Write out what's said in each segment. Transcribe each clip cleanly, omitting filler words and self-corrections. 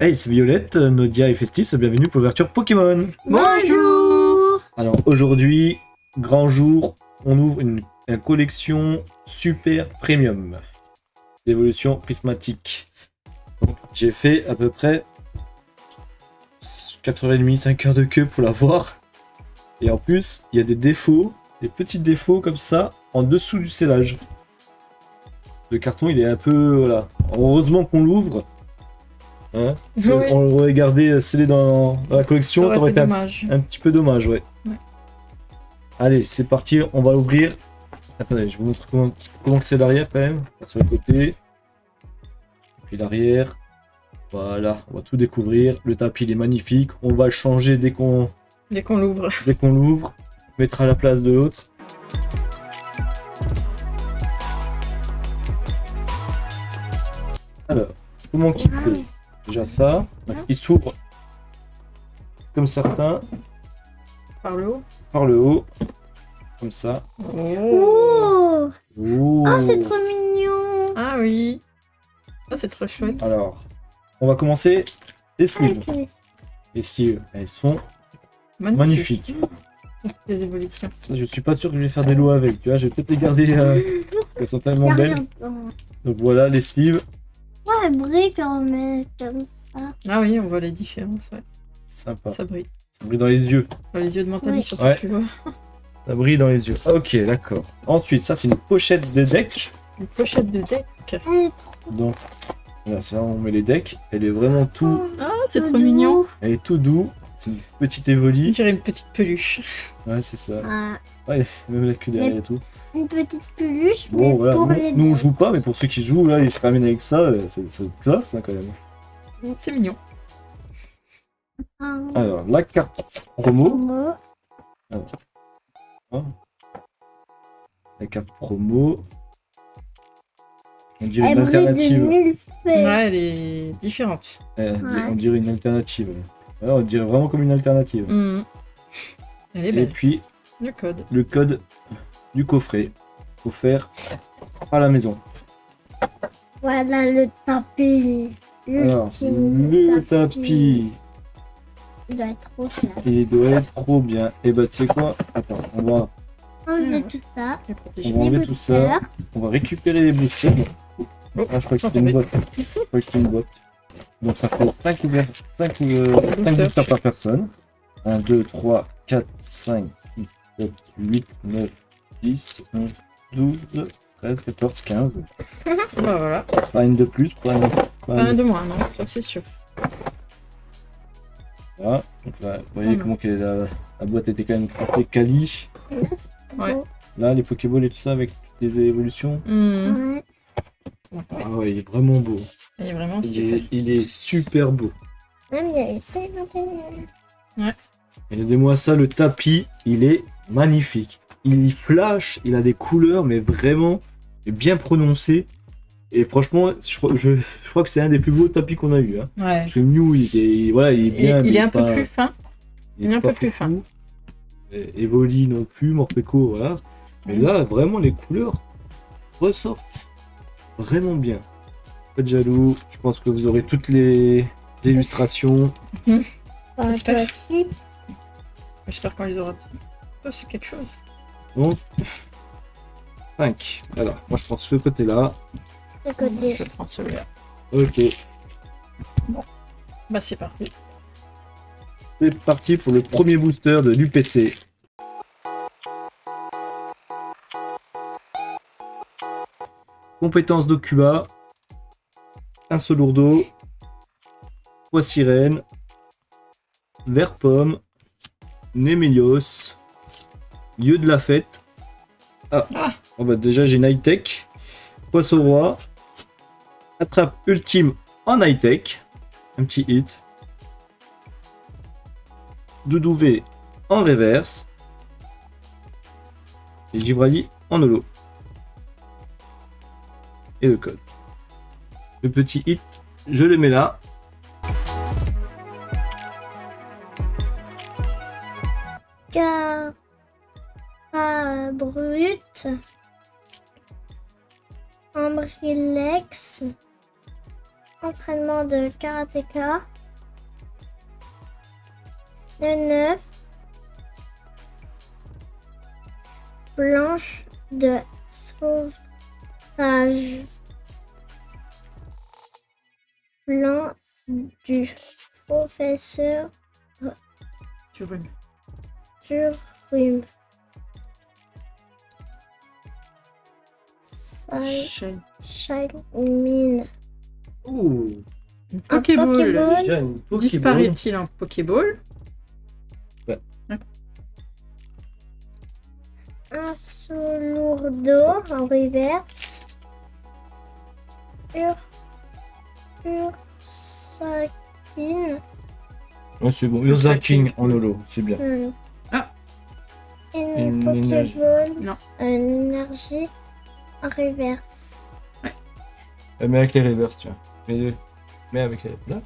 Hey, c'est Violette, Nodia et Festis, bienvenue pour l'ouverture Pokémon. Bonjour. Alors aujourd'hui, grand jour, on ouvre une collection super premium d'évolution prismatique. J'ai fait à peu près 4h30, 5 heures de queue pour la voir. Et en plus, il y a des défauts, des petits défauts comme ça, en dessous du scellage. Le carton, il est un peu... voilà. Heureusement qu'on l'ouvre. Hein, parce Oui. qu'on l'aurait gardé scellé dans la collection, ça aurait été dommage. un petit peu dommage, ouais. Allez, c'est parti, on va l'ouvrir. Attendez, je vous montre comment c'est l'arrière quand même. Sur le côté. Et puis l'arrière. Voilà, on va tout découvrir. Le tapis, il est magnifique. On va le changer dès qu'on l'ouvre. Dès qu'on l'ouvre. On mettra à la place de l'autre. Alors, comment qu'il fait? Déjà ça, il s'ouvre comme certains Par le haut. par le haut, comme ça. Oh. Oh. Oh, c'est trop mignon. Ah oui. Ah, c'est trop chouette. Alors, on va commencer les sleeves. Avec les- Les sleeves, elles sont magnifiques. Les évolutions. Ça, je suis pas sûr que je vais faire des lots avec, tu vois, je vais peut-être les garder parce qu'elles sont Y tellement a belles. rien dedans. Donc voilà les sleeves, Ouais, elle brille quand même comme ça. Ah oui, on voit les différences. Ouais. sympa. Ça brille. Ça brille dans les yeux. Dans les yeux de Mentali, Oui. surtout, Ouais. tu vois. Ça brille dans les yeux. Ok, d'accord. Ensuite, ça c'est une pochette de deck. Une pochette de deck. Elle est trop Donc là, c'est là où on met les decks. Elle est vraiment tout, Ah, c'est trop mignon. elle est tout doux. C'est une petite On Evoli. dirait une petite peluche. Ouais, c'est ça. Ah, Ouais, même la queue derrière et tout. une petite peluche, Bon, mais voilà. pour Nous, les nous, on deux. joue pas, mais pour ceux qui jouent, là, ils se ramènent avec ça. C'est classe, hein, quand même. C'est mignon. Ah, Alors, la carte promo. moi, La carte promo. On dirait elle une brille de alternative. mille feux. Ouais, elle est différente. On dirait une alternative. Ouais, on dirait vraiment comme une alternative. Mhm. Elle est Et belle. puis, Le code. le code du coffret offert à la maison. Voilà le tapis. Alors, L'ultime le tapis, Il doit être trop clair. il doit être trop bien. Et bah, tu sais quoi? Attends, on va Enlever tout ça. Elle est protégée. On va enlever tout ça. boosters. On va récupérer les boosters. Oh, Ah, je crois que c'était une boîte. Je crois que c'était une boîte. Donc ça fait 5 boosters par personne. 1, 2, 3, 4, 5, 6, 7, 8, 9, 10, 11, 12, 13, 14, 15. Bah voilà. Pas une de plus, pas une Pas un de moins, non. Ça, c'est sûr. Voilà. Donc là, vous voyez comment que la boîte était quand même assez quali. Ouais. Bon, Là, les Pokéballs et tout ça avec toutes les évolutions. Mhm. ouais. Ah ouais, il est vraiment beau. Elle est vraiment Il super. il est super beau. Même il y a les 51. Regardez-moi ça, le tapis, il est magnifique. Il flash, il a des couleurs, mais vraiment bien prononcées. Et franchement, je crois que c'est un des plus beaux tapis qu'on a eu. Hein. Ouais. Parce que Mew, il est bien. Il mais est un peu pas- plus fin. il est un pas peu plus foufou. Et Evoli non plus, Morpeko, voilà. Mais là, vraiment, les couleurs ressortent vraiment bien. Pas de jaloux, je pense que vous aurez toutes les illustrations. Enfin, J'espère. toi aussi. J'espère qu'on les aura tous quelque chose. Donc, 5. Alors, moi je prends ce côté-là. Ce côté. Je prends celui-là. Ok, Bah c'est parti. c'est parti pour le premier booster de l'UPC. Compétence d'Okuba. Un Solourdo. Pois sirène. Vert pomme. Némélios. Lieu de la fête. Ah, Oh bah déjà j'ai une high-tech. Poisson roi. Attrape ultime en high-tech. Un petit hit. Doudou V en reverse. Et Givrali en holo. Et le code. Le petit hit, je le mets là. Car brut. Ambrilex. entraînement de karatéka. Le 9. Blanche de sauvetage. Plan du professeur Tu rhumes. Jurum. Shine. Shine. Ouh. Une Un Pokéball. Pokéball. Déjà une Pokéball. Disparaît-il en Pokéball? Un Solourdo en reverse. Ursakine. Ouais, c'est bon. Ursaking en holo, c'est bien. Ah. Une Une énergie. Pokéball. Non. Une énergie en reverse. Mais avec les reverse, tiens. Mais avec les. Là.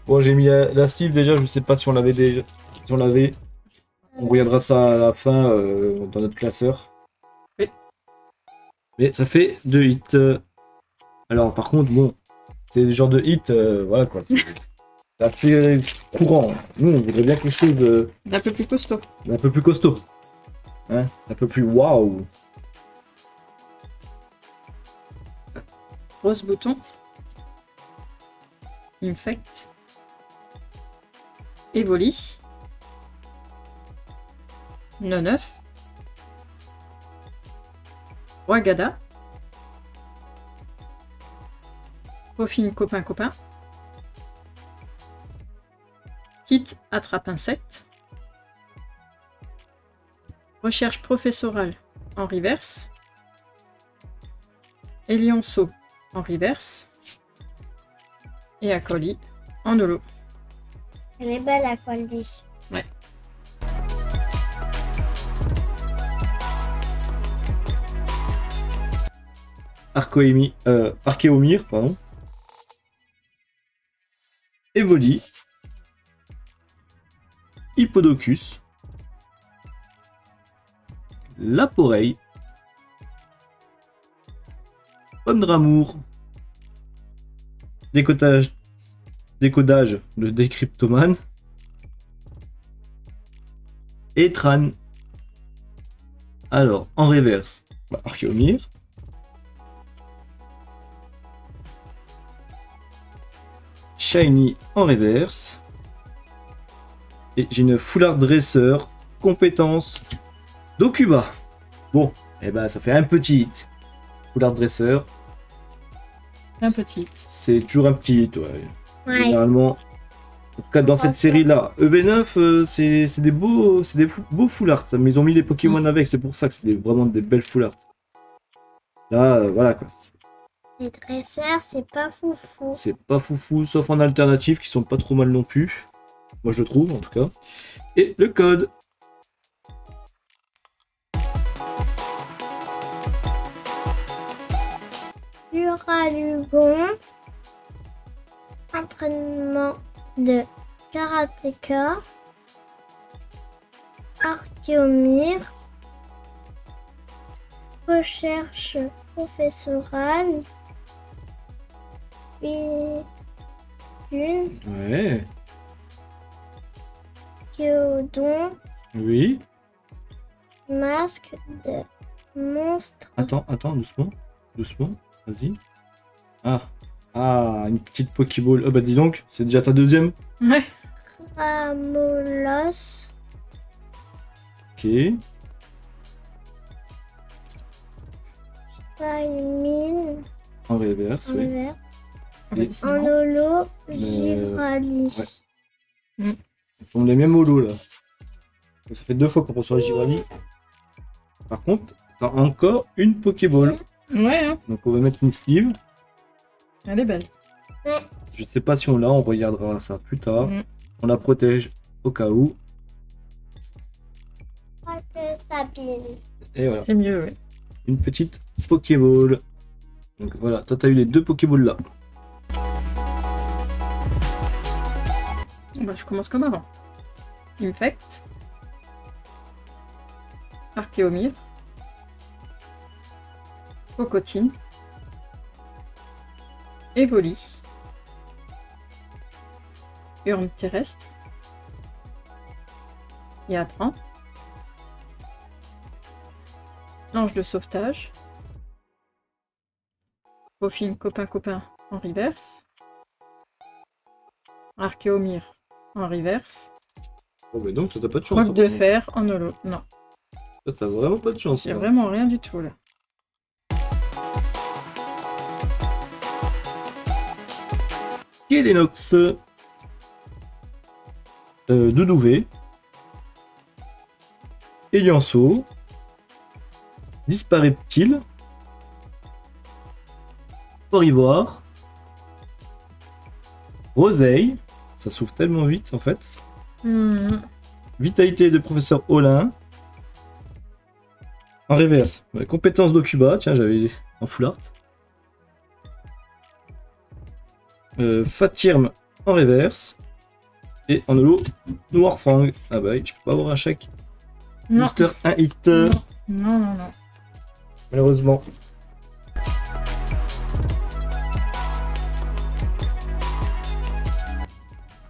Bon, j'ai mis la Steve déjà, je sais pas si on l'avait déjà. Si on l'avait. On regardera ça à la fin dans notre classeur. Oui. Mais ça fait 2 hits. Alors par contre, bon, c'est le genre de hit, voilà quoi. C'est assez courant. Nous, on voudrait bien quelque chose D'un peu plus costaud. d'un peu plus costaud. Hein, un peu plus waouh. Rose bouton. Infect. Evoli. 9. Wagada. Peaufine copain. Kit attrape insecte. Recherche professorale en reverse. Elionceau en reverse. Et Acoli en holo. Elle est belle la quali. Ouais. Archéomir, pardon. Evoli. Hippodocus. Laporeille. Pomme d'amour. Décodage de Décryptoman. Et Tran. Alors, en reverse, Archéomir. Shiny en reverse. Et j'ai une foulard dresseur. Compétence d'Okuba. Bon, et ben ça fait un petit hit. Foulard dresseur. Un petit. C'est toujours un petit hit, ouais. Ouais. Généralement, en tout cas dans cette série-là, EV9, c'est des beaux foulards. Mais ils ont mis des Pokémon avec, c'est pour ça que c'est vraiment des belles foulards. Là, voilà quoi. Les dresseurs, c'est pas foufou. C'est pas foufou, sauf en alternative, qui sont pas trop mal non plus. Moi je trouve en tout cas. Et le code. Duralugon. Entraînement de karatéka. Archéomir. Recherche professorale. Puis une. Ouais. Géodon. Oui. Masque de monstre. Attends, doucement. Doucement. Vas-y. Ah, une petite Pokéball. Oh bah dis donc, c'est déjà ta deuxième. Ouais. Ramolos. Ok. Taimine. En reverse, oui. Envers. Oui, c'est En bon. holo. Mais, Givrali. ouais. Ils sont les mêmes holos là. Ça fait 2 fois qu'on reçoit Givrali. Par contre, t'as encore une Pokéball. Ouais, hein. Donc on va mettre une Steve. Elle est belle. Je sais pas si on l'a, on regardera ça plus tard. Mm. On la protège au cas où. Et voilà, C'est mieux, ouais. une petite Pokéball. Donc voilà, toi t'as eu les 2 Pokéballs là. Bah, je commence comme avant. Infect. Archéomir. Cocotine. Évoli. Urne terrestre. Yatran. Planche de sauvetage. Bofine copain en reverse. Archéomir en reverse. Oh, mais donc, toi, t'as pas de chance. Roc de fer en holo. Non, Toi, t'as vraiment pas de chance. il n'y a là. vraiment rien du tout là. Kelenox. Doudouvé. Elianceau. Dispareptile. Fort-Ivoire. Roseille. Ça s'ouvre tellement vite en fait. Vitalité de professeur Olin. En reverse. Ouais, compétence d'Okuba. Tiens, j'avais en full art. Fatirm en reverse. Et en holo, Noirfang. Ah bah oui, je peux pas avoir un chèque. Non. Booster 1 hit. Non. Malheureusement.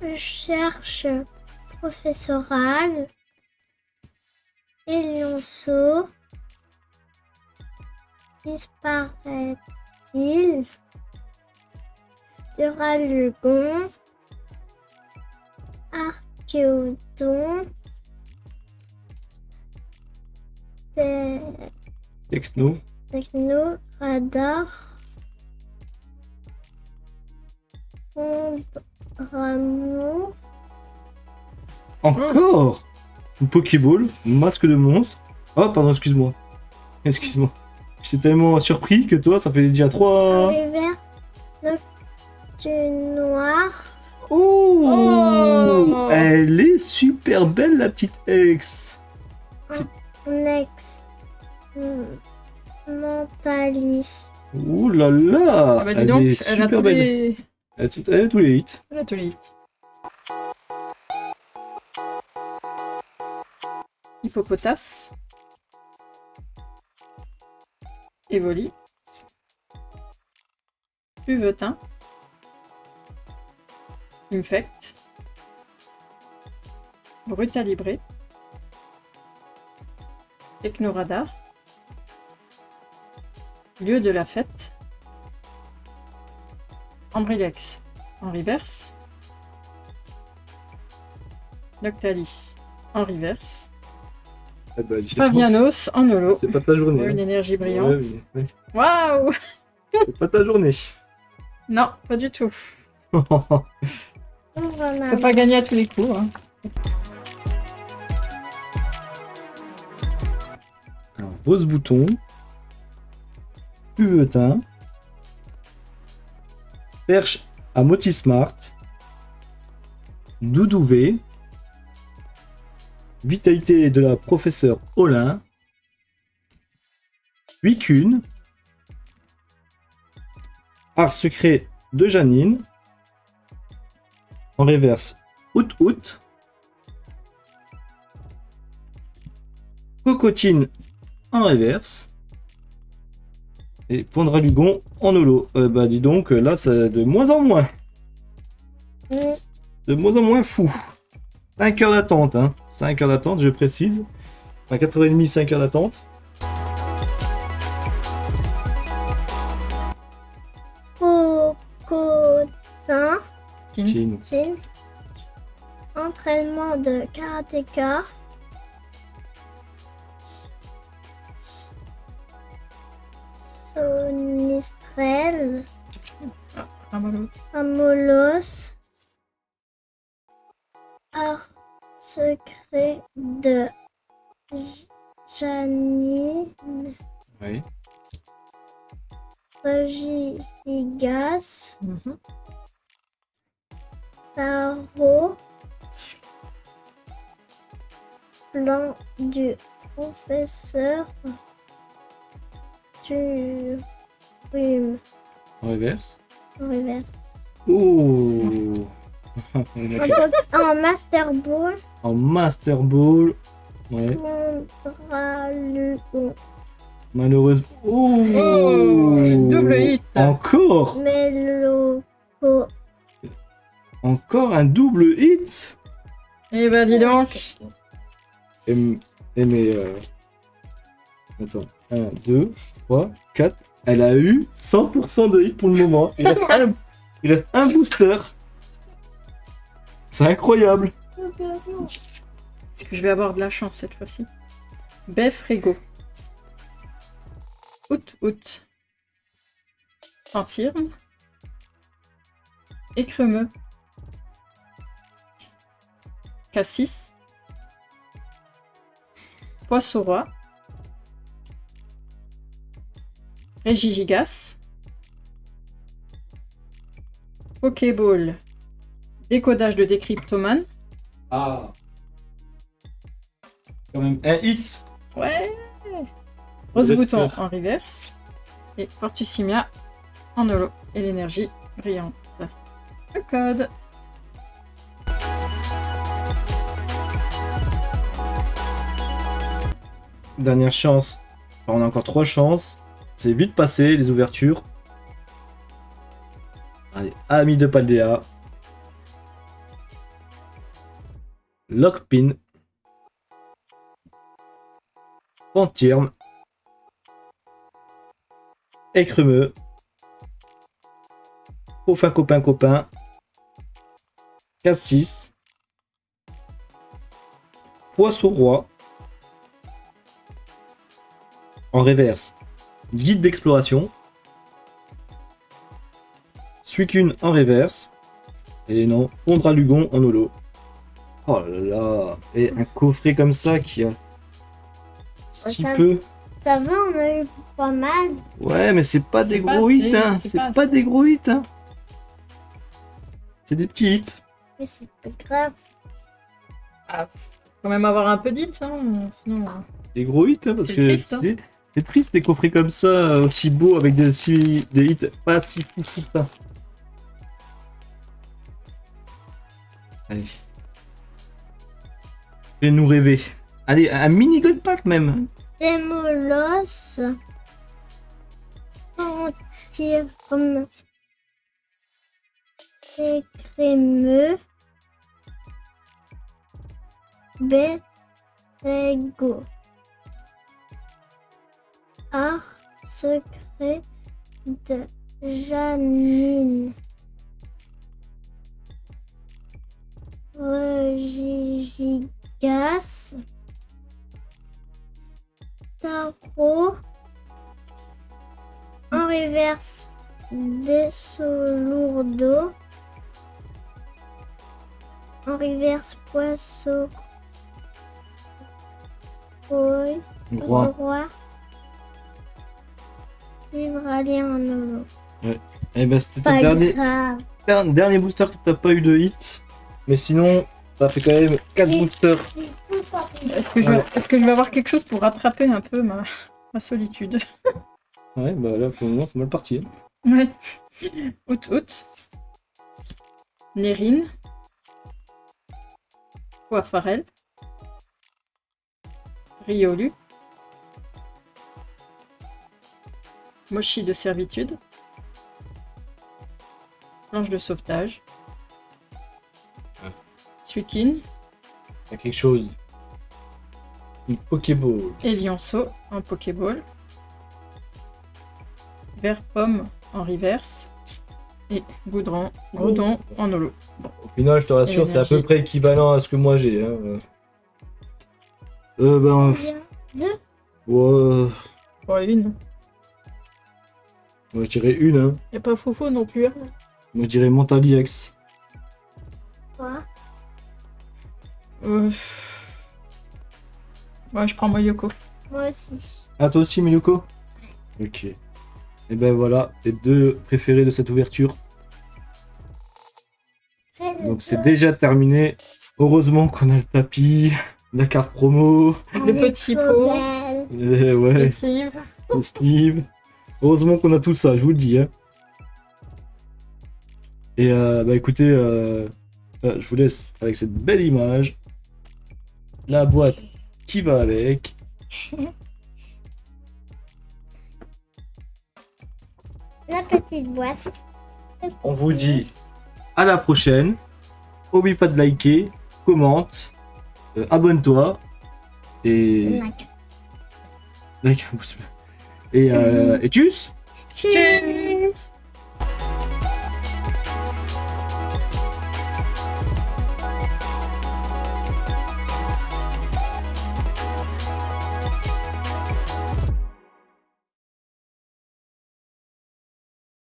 Recherche professorale. Elionceau. Disparaît-il? Duralugon. Archéodon. Techno. Techno. Radar. Rameau. Encore une Pokéball. Masque de monstre. Oh, pardon, excuse-moi. Excuse-moi. J'étais tellement surpris que toi, ça fait déjà 3. Rivière. Nocturne noir. Oh, elle est super belle, la petite ex. Nex. Mentali. Ouh là là. Ah bah dis elle donc, est elle a super tous belle. les... Elle a tous les hits. Elle a tous les hits. Hippopotas. Évoli. Pluvetin. Infect. Brutalibré. Technoradar. Lieu de la fête. Ambrilex en reverse. Noctali en reverse. Ah bah, dis- Pavianos en holo. C'est pas ta journée. Une hein. énergie brillante. Ouais, mais- ouais. Waouh! C'est pas ta journée. Non, pas du tout. On va Faut pas gagner à tous les coups. Hein. Alors, Rose Bouton. Puvetin. Perche à Motismart. Doudouvé. Vitalité de la professeure Olin. Huicune. Art secret de Janine. En reverse, Out. Cocotine en reverse. Et Pondralugon en holo. Bah dis donc, là c'est de moins en moins. De moins en moins fou. 5 heures d'attente, hein. 5 heures d'attente, je précise. Enfin, 4h30, 5 heures d'attente. Cocotin. Tin. Jin. Entraînement de karatéka. Sonistrel. Ramolo. Amolos. Art secret de Janine. Oui. Regigas. Mhm. Tarot. Plan du professeur. Du rhume. En reverse. En reverse. Oh. En Master Ball. En Master Ball. Ouais. Mondralugon. Malheureusement. Oh, double hit. Encore. Méloko. Encore un double hit. Eh ben, dis donc. Mais attends, 1, 2, 3, 4. Elle a eu 100% de hit pour le moment. Il reste un booster. C'est incroyable. Est-ce que je vais avoir de la chance cette fois-ci? Beffrego. Out. Antirme. Écremeux. Cassis. Poisson-roi. Régigigas. Pokéball. Décodage de Décryptoman. Ah. Quand même un hit. Ouais. Rose Dresseur. Bouton en reverse. Et Fortussimia en holo. Et l'énergie brillante. Le code. Dernière chance. Enfin, on a encore 3 chances. C'est vite passé les ouvertures. Allez, ami de Paldea. Lockpin. Pantirme. Écremeux. Enfin copain. Cassis. Poisson-roi. En reverse. Guide d'exploration. Suicune en reverse. Et non, Ondralugon en holo. Oh là là. Et un coffret comme ça qui a si ça- peu. Ça va, on a eu pas mal. Ouais, mais c'est pas des C'est pas gros hits, assez, hein. c'est C'est pas pas assez. des gros hits, hein. C'est des petits hits. Mais c'est pas grave. Ah, faut même avoir un peu d'hit, hein, sinon. Des gros hits, hein, parce C'est que triste, hein. c'est triste les coffrets comme ça, aussi beaux, avec des hits pas si fous que ça. Allez. Fais-nous rêver. Allez, un mini God Pack même. Démolos. Antirme. Écrémeux. Berego. Art secret de Janine. Regigigas. Tarot. En reverse. Desolourdo. En reverse. Poisson. Roi. Roi. Vibralier en holo. Eh ben, c'était Pas ton grave. dernier booster que t'as pas eu de hit. Mais sinon, ça fait quand même 4 Oui. boosters. Est-ce que je vais avoir quelque chose pour rattraper un peu ma solitude? Ouais, bah là, pour le moment, c'est mal parti. Hein. Ouais. Out. Nérine. Poifarel. Riolu. Mochi de servitude. Planche de sauvetage. Ouais. Suikin. Il y a quelque chose. Une Pokéball. Et Lionceau en Pokéball. Vert pomme en reverse. Et Goudron en holo. Au final, je te rassure, c'est à peu Énergie. près équivalent à ce que moi j'ai. Hein. Ben. Deux. Ouais. Pas une. Moi, je dirais une. Hein. Y a pas Fofo non plus. Hein. Moi, je dirais Mentaliex. Quoi? Ouais, je prends Moyoko. Moi aussi. Ah, toi aussi, Miyuko? Ok. Et ben voilà, les deux préférés de cette ouverture. Donc c'est déjà terminé. Heureusement qu'on a le tapis, la carte promo, Le petit pot. ouais, Lessive. le Steve. Heureusement qu'on a tout ça, je vous le dis. Hein. Et bah écoutez, je vous laisse avec cette belle image. La boîte qui va avec. petite boîte. On vous dit à la prochaine. Oublie pas de liker, commente, abonne-toi et Like. like, et tchuss. Tchuss.